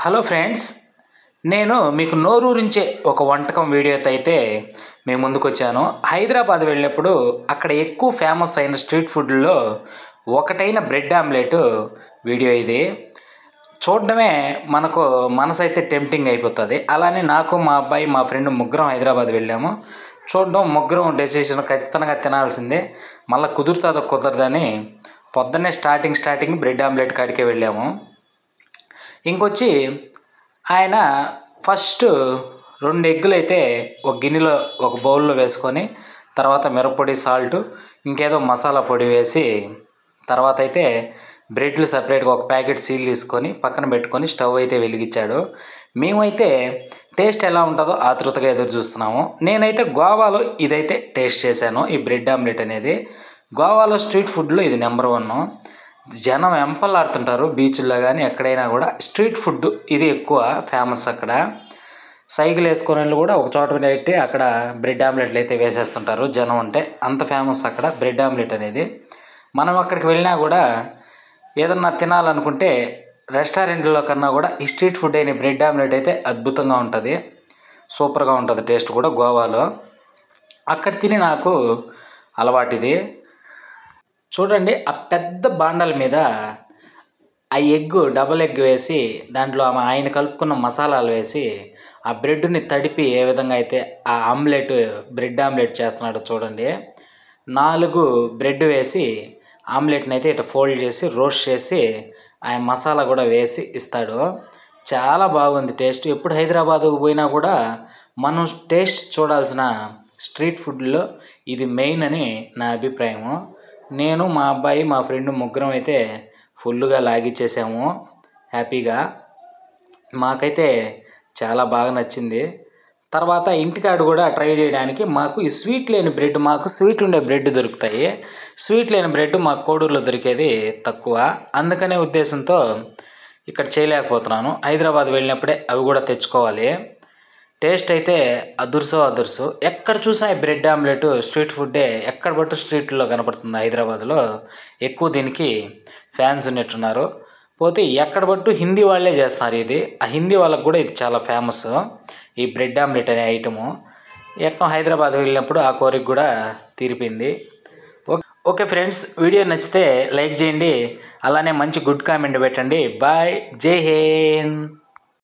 Hello friends, నేను మీకు నోరూరించే ఒక వంటకం వీడియోతో అయితే మేము ముందుకొచ్చాను. హైదరాబాద్ వెళ్ళినప్పుడు అక్కడ ఎక్కువ ఫేమస్ అయిన స్ట్రీట్ ఫుడ్లో ఒకటైన బ్రెడ్ ఆమ్లెట్ వీడియో ఇది. చూడడమే మనకు మనసైతే టెంప్టింగ్ అయిపోతుంది. అలానే నాకు మా అబ్బాయి మా ఫ్రెండ్ ముగ్గురం హైదరాబాద్ వెళ్ళాము. చూడడం ముగ్గురం డెసిషన్ ఖచ్చితంగా తినాల్సిందే, మళ్ళీ కుదురుతుందో కుదరదని పొద్దున్నే స్టార్టింగ్ బ్రెడ్ ఆమ్లెట్ కాడికే వెళ్ళాము. ఇంకొచ్చి ఆయన ఫస్ట్ 2 ఎగ్గులు అయితే ఒక గిన్నెలో ఒక బౌల్లో వేసుకొని, తర్వాత మిరప్పొడి, సాల్ట్, ఇంకేదో మసాలా పొడి వేసి, తర్వాత అయితే బ్రెడ్లు సపరేట్గా ఒక ప్యాకెట్ సీల్ తీసుకొని పక్కన పెట్టుకొని స్టవ్ అయితే వెలిగించాడు. మేమైతే టేస్ట్ ఎలా ఉంటుందో ఆతృతగా ఎదురు చూస్తున్నాము. నేనైతే గోవాలో ఇదైతే టేస్ట్ చేశాను, ఈ బ్రెడ్ ఆమ్లెట్ అనేది. గోవాలో స్ట్రీట్ ఫుడ్లో ఇది నెంబర్ 1. జనం వెంపలాడుతుంటారు. బీచ్ల్లో కానీ ఎక్కడైనా కూడా స్ట్రీట్ ఫుడ్ ఇది ఎక్కువ ఫేమస్. అక్కడ సైకిల్ వేసుకునే వాళ్ళు కూడా ఒక చోట పెట్టి అక్కడ బ్రెడ్ ఆమ్లెట్లు అయితే వేసేస్తుంటారు జనం ఉంటే. అంత ఫేమస్ అక్కడ బ్రెడ్ ఆమ్లెట్ అనేది. మనం అక్కడికి వెళ్ళినా కూడా ఏదన్నా తినాలనుకుంటే రెస్టారెంట్లో కన్నా కూడా ఈ స్ట్రీట్ ఫుడ్ అయిన బ్రెడ్ ఆమ్లెట్ అయితే అద్భుతంగా ఉంటుంది, సూపర్గా ఉంటుంది టేస్ట్ కూడా గోవాలో. అక్కడ తిని నాకు అలవాటు ఇది. చూడండి, ఆ పెద్ద బాండల మీద ఆ డబల్ ఎగ్ వేసి దాంట్లో ఆయన కలుపుకున్న మసాలాలు వేసి ఆ బ్రెడ్ని తడిపి ఏ విధంగా అయితే ఆ బ్రెడ్ ఆమ్లెట్ చేస్తున్నాడో చూడండి. 4 బ్రెడ్ వేసి ఆమ్లెట్ని అయితే ఇట్లా ఫోల్డ్ చేసి రోస్ట్ చేసి ఆయన మసాలా కూడా వేసి ఇస్తాడు. చాలా బాగుంది టేస్ట్. ఎప్పుడు హైదరాబాద్కు పోయినా కూడా మనం టేస్ట్ చూడాల్సిన స్ట్రీట్ ఫుడ్లో ఇది మెయిన్ అని నా అభిప్రాయము. నేను, మా అబ్బాయి, మా ఫ్రెండ్ ముగ్గురం అయితే ఫుల్గా లాగిచ్చేసాము హ్యాపీగా. మాకైతే చాలా బాగా నచ్చింది. తర్వాత ఇంటికాడ కూడా ట్రై చేయడానికి మాకు ఈ స్వీట్ లేని బ్రెడ్, మాకు స్వీట్ ఉండే బ్రెడ్ దొరుకుతాయి. స్వీట్ లేని బ్రెడ్ మాకు కోడూరులో దొరికేది తక్కువ. అందుకనే ఉద్దేశంతో ఇక్కడ చేయలేకపోతున్నాను. హైదరాబాద్ వెళ్ళినప్పుడే అవి కూడా తెచ్చుకోవాలి. టేస్ట్ అయితే అదుర్సు. ఎక్కడ చూసినా బ్రెడ్ ఆమ్లెట్ స్ట్రీట్ ఫుడ్డే ఎక్కడ పట్టు స్ట్రీట్లో కనపడుతుంది. హైదరాబాద్లో ఎక్కువ దీనికి ఫ్యాన్స్ ఉన్నట్టున్నారు. పోతే ఎక్కడ పట్టు హిందీ వాళ్ళే చేస్తున్నారు ఇది. ఆ హిందీ వాళ్ళకు కూడా ఇది చాలా ఫేమస్, ఈ బ్రెడ్ ఆమ్లెట్ అనే ఐటము. ఎట్లా హైదరాబాద్ వెళ్ళినప్పుడు ఆ కోరిక కూడా తీరిపోయింది. ఓకే ఫ్రెండ్స్, వీడియో నచ్చితే లైక్ చేయండి, అలానే మంచి గుడ్ కామెంట్ పెట్టండి. బాయ్, జై హింద్.